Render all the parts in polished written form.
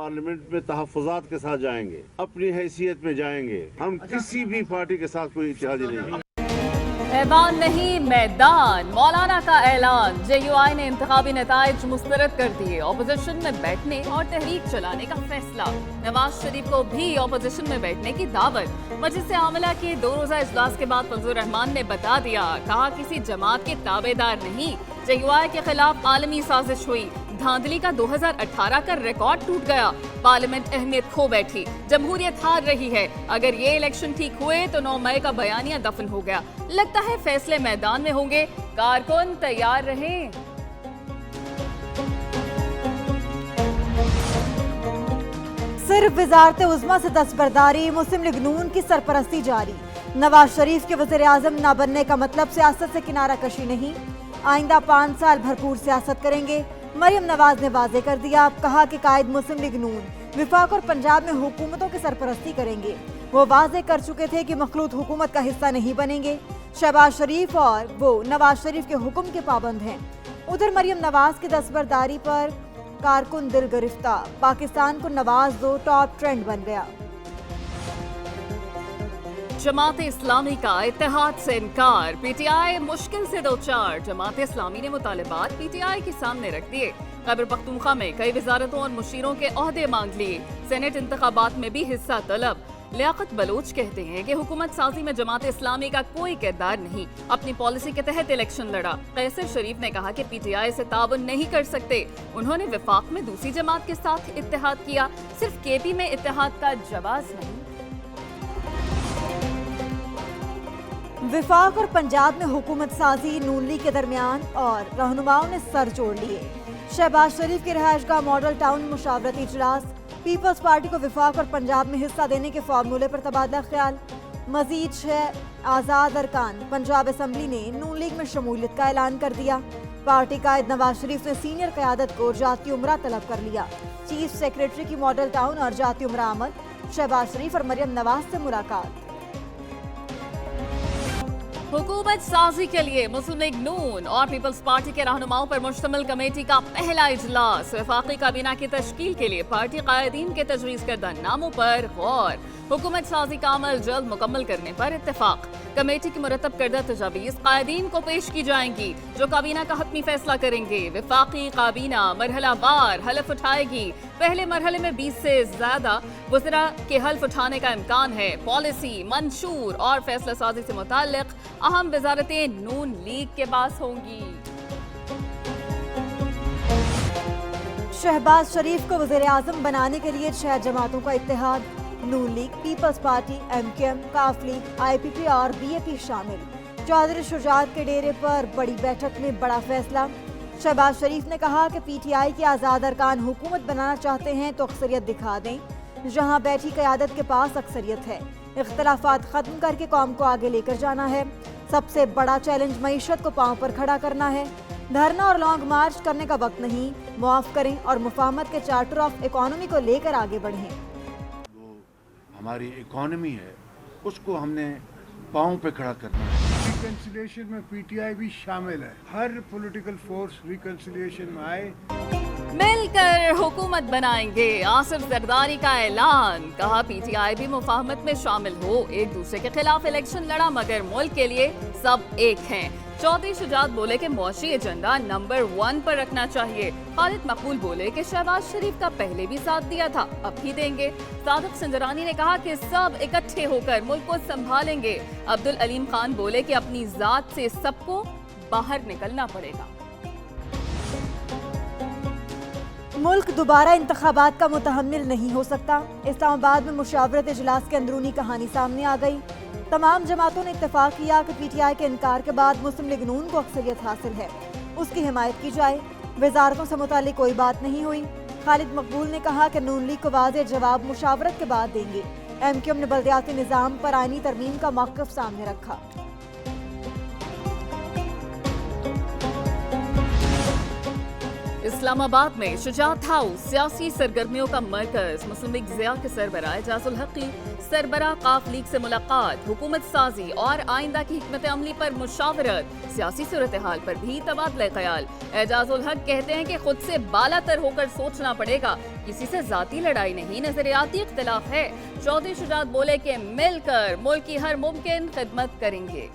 Parliament में तहफ़्फ़ुज़ात के साथ जाएंगे, अपनी हैसियत में जाएंगे। हम किसी भी पार्टी के साथ कोई इत्तेहादी नहीं। ऐवान नहीं मैदान, मौलाना का ऐलान। JUI ने इंतखाबी नताइज मुस्तरद कर दिए। अपोजिशन में बैठने और तहरीक चलाने का फैसला। नवाज शरीफ को भी अपोजिशन में बैठने की दावत। मजलिस आमला के 2 रोज़ा इजलास के बाद फजलुर रहमान ने बता दिया, कहा किसी जमात के ताबेदार नहीं। JUI के खिलाफ आलमी साजिश हुई। धांधली का 2018 का रिकॉर्ड टूट गया। पार्लियामेंट अहमियत खो बैठी। जमहूरियत हार रही है। अगर ये इलेक्शन ठीक हुए तो 9 मई का बयानिया दफन हो गया। लगता है फैसले मैदान में होंगे। कारकुन तैयार रहें। सिर्फ वजारत उज़्मा से दस्तबरदारी, मुस्लिम लीग नून की सरपरस्ती जारी। नवाज शरीफ के वज़ीर आज़म न बनने का मतलब सियासत से किनारा कशी नहीं। आइंदा 5 साल भरपूर सियासत करेंगे। मरियम नवाज ने वाजे कर दिया। कहा कि कायद मुस्लिम लीग नून विफाक और पंजाब में हुकूमतों की सरपरस्ती करेंगे। वो वाजे कर चुके थे कि मखलूत हुकूमत का हिस्सा नहीं बनेंगे। शहबाज शरीफ और वो नवाज शरीफ के हुक्म के पाबंद हैं। उधर मरियम नवाज की दस्तबरदारी पर कारकुन दिल गिरफ्ता। पाकिस्तान को नवाज दो टॉप ट्रेंड बन गया। जमात इस्लामी का इत्तेहाद से इनकार। PTI मुश्किल से 2-4। जमात इस्लामी ने मुतालिबात PTI के सामने रख दिए। खैबर पख्तूनख्वा में कई वजारतों और मुशीरों के ओहदे मांग लिए। सेनेट इंतखाबात में भी हिस्सा तलब। लियाकत बलोच कहते हैं कि हुकूमत साजी में जमात इस्लामी का कोई किरदार नहीं, अपनी पॉलिसी के तहत इलेक्शन लड़ा। कैसर शरीफ ने कहा कि PTI से ताउन नहीं कर सकते। उन्होंने विफाक में दूसरी जमात के साथ इत्तेहाद किया। सिर्फ KP में इत्तेहाद का जवाज नहीं। विफाक और पंजाब में हुकूमत साजी नून लीग के दरमियान और रहनुमाओं ने सर जोड़ लिए। शहबाज शरीफ की रिहायशगाह मॉडल टाउन मुशावरती इजलास। पीपल्स पार्टी को विफाक और पंजाब में हिस्सा देने के फार्मूले पर तबादला ख्याल। मजीद 6 आज़ाद अरकान। पंजाब असम्बली ने नून लीग में शमूलियत का ऐलान कर दिया। पार्टी कायद नवाज शरीफ ने सीनियर क़यादत को जाती उमरा तलब कर लिया। चीफ सेक्रेटरी की मॉडल टाउन और जाती उमरा आमद। शहबाज शरीफ और मरियम नवाज से मुलाकात। हुकूमत साजी के लिए मुस्लिम लीग नून और पीपल्स पार्टी के रहनुमाओं पर मुश्तमिल कमेटी का पहला इजलास। वफाकी काबीना की तश्कील के लिए पार्टी कायदीन के तजवीज़ करदा नामों पर गौर। हुकूमत साजी का अमल जल्द मुकम्मल करने पर इत्तेफाक। कमेटी की मुरतब करदा तजावीज़ कायदीन को पेश की जाएंगी, जो काबीना का हतमी फैसला करेंगे। वफाकी काबीना मरहलावार हलफ उठाएगी। पहले मरहले में 20 से ज्यादा वज़रा के हल्फ उठाने का इम्कान है। पॉलिसी मंशूर और फैसला साजी से मुताल्लिक अहम वजारतें नून लीग के पास होंगी। शहबाज शरीफ को वज़ीर आज़म बनाने के लिए 6 जमातों का इत्तेहाद। नून लीग, पीपल्स पार्टी, MKM, काफ लीग, IPP और BAP शामिल। चौधरी शुजात के डेरे पर बड़ी बैठक में बड़ा फैसला। शहबाज शरीफ ने कहा कि PTI के आज़ाद अरकान हुकूमत बनाना चाहते हैं तो अक्सरियत दिखा दें। जहां बैठी क़यादत के पास अक्सरियत है। इख्तलाफात ख़त्म करके कौम को आगे लेकर जाना है। सबसे बड़ा चैलेंज मईशत को पांव पर खड़ा करना है। धरना और लॉन्ग मार्च करने का वक्त नहीं। मुआफ़ करें और मुफाहमत के चार्टर ऑफ इकोनॉमी को लेकर आगे बढ़ें। हमारी इकोनॉमी है, उसको हमने पाँव पे खड़ा करना है। रिकन्सिलिएशन में PTI भी शामिल है। हर पॉलिटिकल फोर्स रिकन्सिलिएशन में आए। मिलकर हुकूमत बनाएंगे। आसिफ जरदारी का ऐलान। कहा PTI भी मुफाहमत में शामिल हो। एक दूसरे के खिलाफ इलेक्शन लड़ा मगर मुल्क के लिए सब एक हैं। चौधरी शुजात बोले कि मुआशी एजेंडा नंबर 1 पर रखना चाहिए। खालिद मकबूल बोले कि शहबाज शरीफ का पहले भी साथ दिया था, अब भी देंगे। सादिक सिंजरानी ने कहा कि सब इकट्ठे होकर मुल्क को संभालेंगे। अब्दुल अलीम खान बोले कि अपनी जात से सबको बाहर निकलना पड़ेगा। मुल्क दोबारा इंतखाबात का मुतहम्मिल नहीं हो सकता। इस्लामाबाद में मुशावरत इजलास की अंदरूनी कहानी सामने आ गई। तमाम जमातों ने इत्तेफाक किया कि PTI के इनकार के बाद मुस्लिम लीग नून को अक्सरियत हासिल है, उसकी हिमायत की जाए। वजारतों से मुतालिक कोई बात नहीं हुई। खालिद मकबूल ने कहा कि नून लीग को वाज़ेह जवाब मुशावरत के बाद देंगे। MKM ने बल्दियाती निज़ाम पर आईनी तरमीम का मौक़िफ़ सामने रखा। اسلام آباد میں شجاعت ہاؤس سیاسی سرگرمیوں کا مرکز مسلم لیگ ضیاء کے سربراہ اعجاز الحق کی سربراہ قاف لیگ سے ملاقات، حکومت سازی اور آئندہ کی حکمت عملی پر مشاورت، سیاسی صورتحال پر بھی تبادلہ خیال۔ اعجاز الحق کہتے ہیں کہ خود سے بالا تر ہو کر سوچنا پڑے گا، کسی سے ذاتی لڑائی نہیں، نظریاتی اختلاف ہے۔ چودھری شجاعت بولے کہ مل کر ملک کی ہر ممکن خدمت کریں گے۔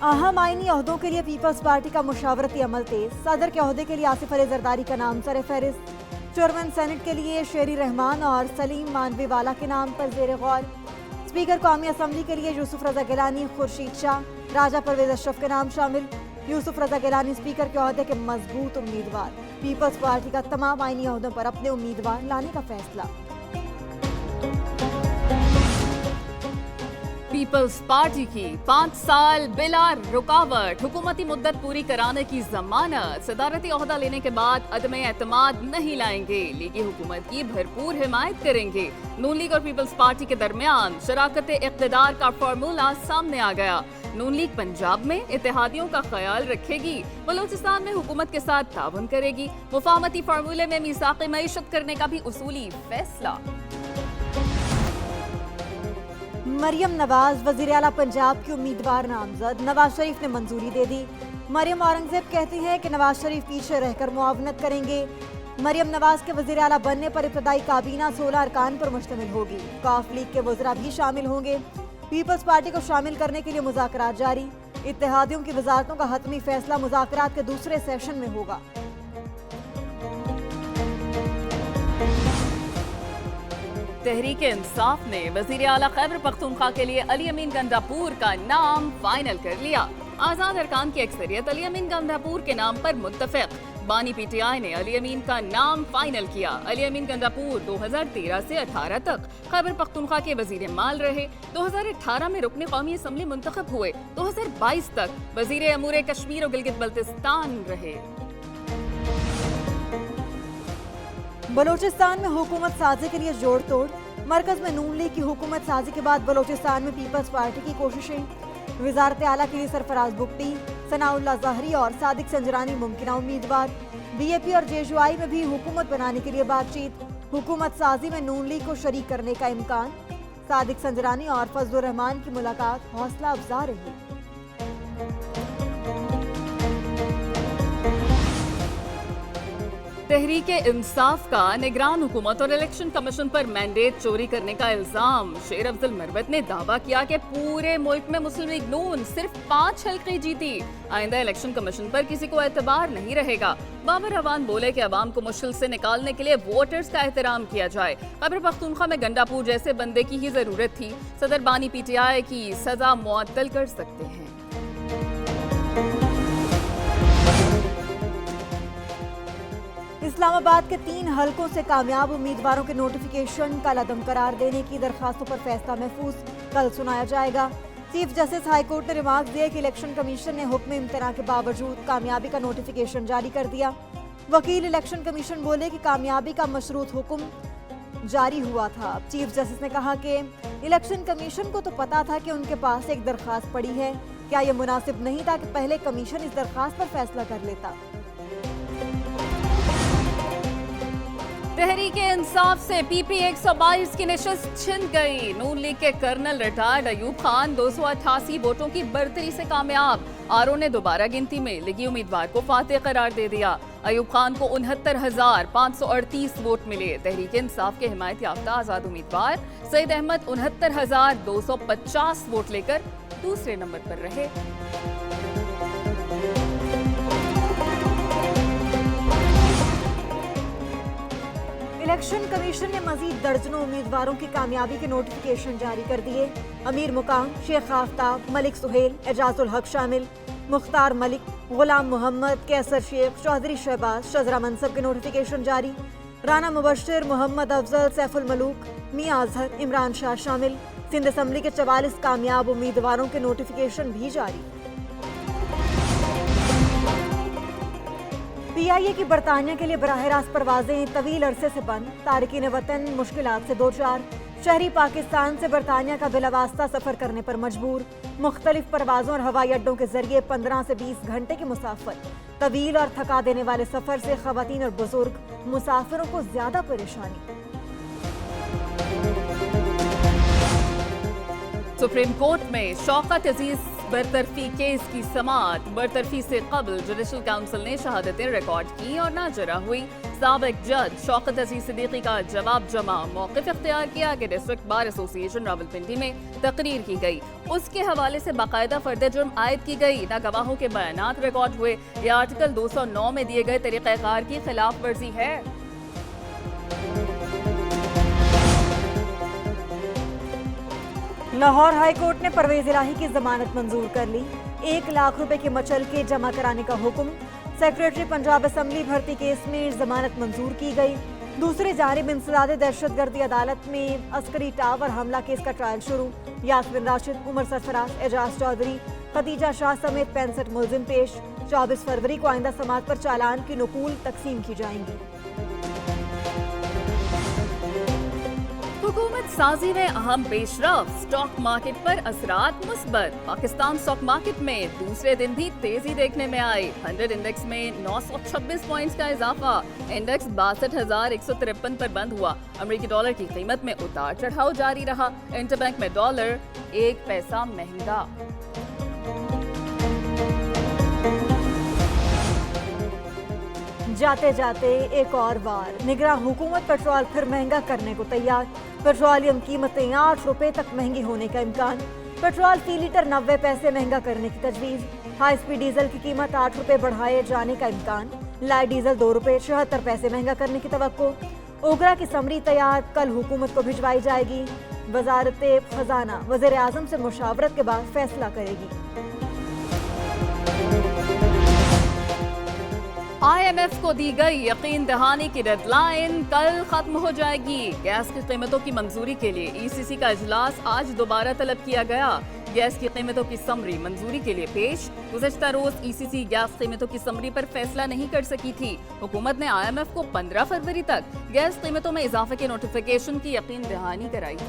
اہم آئینی عہدوں کے لیے پیپلز پارٹی کا مشاورتی عمل تیز، صدر کے عہدے کے لیے آصف علی زرداری کا نام سر فہرست، چیئرمین سینٹ کے لیے شیری رحمان اور سلیم مانوی والا کے نام پر زیر غور، اسپیکر قومی اسمبلی کے لیے یوسف رضا گیلانی، خورشید شاہ، راجہ پرویز اشرف کے نام شامل، یوسف رضا گیلانی اسپیکر کے عہدے کے مضبوط امیدوار، پیپلز پارٹی کا تمام آئینی عہدوں پر اپنے امیدوار لانے کا فیصلہ۔ پیپلز پارٹی کی 5 سال بلا رکاوٹ حکومتی مدت پوری کرانے کی ضمانت، صدارتی عہدہ لینے کے بعد عدم اعتماد نہیں لائیں گے، لیگی حکومت کی بھرپور حمایت کریں گے۔ نون لیگ اور پیپلز پارٹی کے درمیان شراکت اقتدار کا فارمولہ سامنے آ گیا۔ نون لیگ پنجاب میں اتحادیوں کا خیال رکھے گی، بلوچستان میں حکومت کے ساتھ تعاون کرے گی، مفاہمتی فارمولے میں میثاق معیشت کرنے کا بھی اصولی فیصلہ۔ مریم نواز وزیر اعلیٰ پنجاب کی امیدوار نامزد، نواز شریف نے منظوری دے دی۔ مریم اورنگزیب کہتی ہیں کہ نواز شریف پیچھے رہ کر معاونت کریں گے۔ مریم نواز کے وزیر اعلیٰ بننے پر ابتدائی کابینہ 16 ارکان پر مشتمل ہوگی، قاف لیگ کے وزراء بھی شامل ہوں گے۔ پیپلز پارٹی کو شامل کرنے کے لیے مذاکرات جاری، اتحادیوں کی وزارتوں کا حتمی فیصلہ مذاکرات کے دوسرے سیشن میں ہوگا۔ تحریک انصاف نے وزیر اعلیٰ خیبر پختونخوا کے لیے علی امین گنداپور کا نام فائنل کر لیا۔ آزاد ارکان کی اکثریت علی امین گنداپور کے نام پر متفق، بانی پی ٹی آئی نے علی امین کا نام فائنل کیا۔ علی امین گنداپور 2013 سے 18 تک خیبر پختونخوا کے وزیر مال رہے، 2018 میں رکن قومی اسمبلی منتخب ہوئے، 2022 تک وزیر امور کشمیر و گلگت بلتستان رہے۔ بلوچستان میں حکومت سازی کے لیے جوڑ توڑ، مرکز میں نون لیگ کی حکومت سازی کے بعد بلوچستان میں پیپلز پارٹی کی کوششیں، وزارت اعلیٰ کے لیے سرفراز بگٹی، ثناء اللہ ظاہری اور صادق سنجرانی ممکنہ امیدوار، بی اے پی اور جے یو آئی میں بھی حکومت بنانے کے لیے بات چیت، حکومت سازی میں نون لیگ کو شریک کرنے کا امکان، صادق سنجرانی اور فضل الرحمان کی ملاقات حوصلہ افزا رہی۔ تحریک انصاف کا نگران حکومت اور الیکشن کمیشن پر مینڈیٹ چوری کرنے کا الزام، شیر افضل مروت نے دعویٰ کیا کہ پورے ملک میں مسلم لیگ نون صرف 5 حلقے جیتی، آئندہ الیکشن کمیشن پر کسی کو اعتبار نہیں رہے گا۔ بابر روان بولے کہ عوام کو مشکل سے نکالنے کے لیے ووٹرز کا احترام کیا جائے، خیبر پختونخوا میں گنڈاپور جیسے بندے کی ہی ضرورت تھی، صدر بانی پی ٹی آئی کی سزا معطل کر سکتے ہیں۔ اسلام آباد کے 3 حلقوں سے کامیاب امیدواروں کے نوٹیفیکیشن کل عدم قرار دینے کی درخواستوں پر فیصلہ محفوظ کل سنایا جائے گا۔ چیف جسٹس ہائی کورٹ نے ریمارک دیے کہ الیکشن کمیشن نے حکم امتناع کے باوجود کامیابی کا نوٹیفیکیشن جاری کر دیا۔ وکیل الیکشن کمیشن بولے کہ کامیابی کا مشروط حکم جاری ہوا تھا۔ چیف جسٹس نے کہا کہ الیکشن کمیشن کو تو پتا تھا کہ ان کے پاس ایک درخواست پڑی ہے، کیا یہ مناسب نہیں تھا کہ پہلے کمیشن اس درخواست پر فیصلہ کر لیتا؟ تحریک انصاف سے پی پی 122 کی نشست چھن گئی، نون لیگ کے کرنل ریٹائرڈ ایوب خان 288 ووٹوں کی برتری سے کامیاب، آرو نے دوبارہ گنتی میں لیگی امیدوار کو فاتح قرار دے دیا۔ ایوب خان کو 69,538 ووٹ ملے۔ تحریک انصاف کے حمایت یافتہ آزاد امیدوار سعید احمد 69,250 ووٹ لے کر دوسرے نمبر پر رہے۔ الیکشن کمیشن نے مزید درجنوں امیدواروں کی کامیابی کے نوٹیفیکیشن جاری کر دیے۔ امیر مقام، شیخ آفتاب، ملک سہیل، اعجاز الحق شامل، مختار ملک، غلام محمد، کیسر شیخ، چودھری شہباز، شزرہ منصب کے نوٹیفیکیشن جاری۔ رانا مبشر، محمد افضل، سیف الملوک، میاں اظہر، عمران شاہ شامل۔ سندھ اسمبلی کے 44 کامیاب امیدواروں کے نوٹیفیکیشن بھی جاری۔ پی آئی اے کی برطانیہ کے لیے براہ راست پروازیں طویل عرصے سے بند، تارکین وطن مشکلات سے دوچار۔ शहरी पाकिस्तान से बरतानिया का बिलावास्ता सफर करने पर मजबूर। मुख्तलिफ परवाजों और हवाई अड्डों के जरिए 15 से 20 घंटे की मुसाफत। तवील और थका देने वाले सफर से खवातीन और बुजुर्ग मुसाफिरों को ज्यादा परेशानी। सुप्रीम कोर्ट में शौकत अजीज बरतरफी केस की समाअत। बरतरफी से कबल जुडिशल काउंसिल ने शहादतें रिकॉर्ड की और नाजरा हुई। साबिक जज शौकत अजीज सिद्दीकी का जवाब जमा मौक़िफ़ इख्तियार किया कि डिस्ट्रिक्ट बार एसोसिएशन रावलपिंडी में तकरीर की गई। उसके हवाले से बाकायदा फर्द जुर्म आयद की गई। न गवाहों के बयानात रिकॉर्ड हुए। यह आर्टिकल 209 में दिए गए तरीक़ाकार की खिलाफ वर्जी है। लाहौर हाई कोर्ट ने परवेज इलाही की जमानत मंजूर कर ली। 1 लाख रुपए के मचलके जमा कराने का हुक्म। सेक्रेटरी पंजाब असम्बली भर्ती केस में जमानत मंजूर की गई। दूसरी जानिब इंसदाद दहशतगर्दी अदालत में अस्करी टावर हमला केस का ट्रायल शुरू। यास्मिन राशिद, उमर सरफराज, एजाज चौधरी, खदीजा शाह समेत 65 मुलजिम पेश। 24 फरवरी को आइंदा समात पर चालान की नकूल तकसीम की जाएंगी। हुकूमत साजी में अहम पेशरफ। स्टॉक मार्केट पर असरात मुस्बत। पाकिस्तान स्टॉक मार्केट में दूसरे दिन भी तेजी देखने में आई। 100 इंडेक्स में 926 पॉइंट्स का इजाफा। इंडेक्स 62,153 पर बंद हुआ। अमेरिकी डॉलर की कीमत में उतार चढ़ाव जारी रहा। इंटरबैंक में डॉलर 1 पैसा महंगा। जाते जाते एक और बार निगरां हुकूमत पेट्रोल फिर महंगा करने को तैयार। पेट्रोलियम कीमतें 8 रुपए तक महंगी होने का इम्कान। पेट्रोल फी लीटर 90 पैसे महंगा करने की तजवीज़। हाई स्पीड डीजल की कीमत 8 रुपए बढ़ाए जाने का इम्कान। लाइट डीजल 2 रुपए 76 पैसे महंगा करने की तवक्को। ओगरा की समरी तैयार, कल हुकूमत को भिजवाई जाएगी। वजारत खजाना वज़ीर आज़म से मुशावरत के बाद फैसला करेगी। IMF को दी गई यकीन दहानी की डेडलाइन कल खत्म हो जाएगी। गैस की कीमतों की मंजूरी के लिए ECC का इजलास आज दोबारा तलब किया गया। गैस की कीमतों की समरी मंजूरी के लिए पेश। गुज़श्ता रोज ECC गैस कीमतों की समरी पर फैसला नहीं कर सकी थी। हुकूमत ने IMF को 15 फरवरी तक गैस कीमतों में इजाफे के नोटिफिकेशन की यकीन दहानी कराई थी।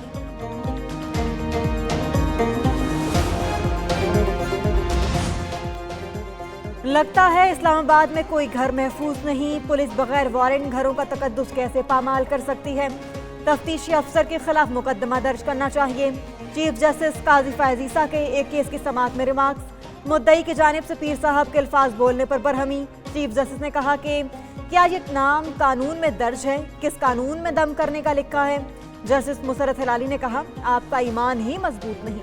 लगता है इस्लामाबाद में कोई घर महफूज नहीं। पुलिस बगैर वारंट घरों का तकद्दुस कैसे पामाल कर सकती है। तफ्तीशी अफसर के खिलाफ मुकदमा दर्ज करना चाहिए। चीफ जस्टिस काजी फैज ईसा के एक केस की समाअत में रिमार्क्स। मुद्दई की जानिब से पीर साहब के अल्फाज बोलने पर बरहमी। चीफ जस्टिस ने कहा कि क्या ये नाम कानून में दर्ज है, किस कानून में दम करने का लिखा है। जस्टिस मुसरत हिलाली ने कहा आपका ईमान ही मजबूत नहीं।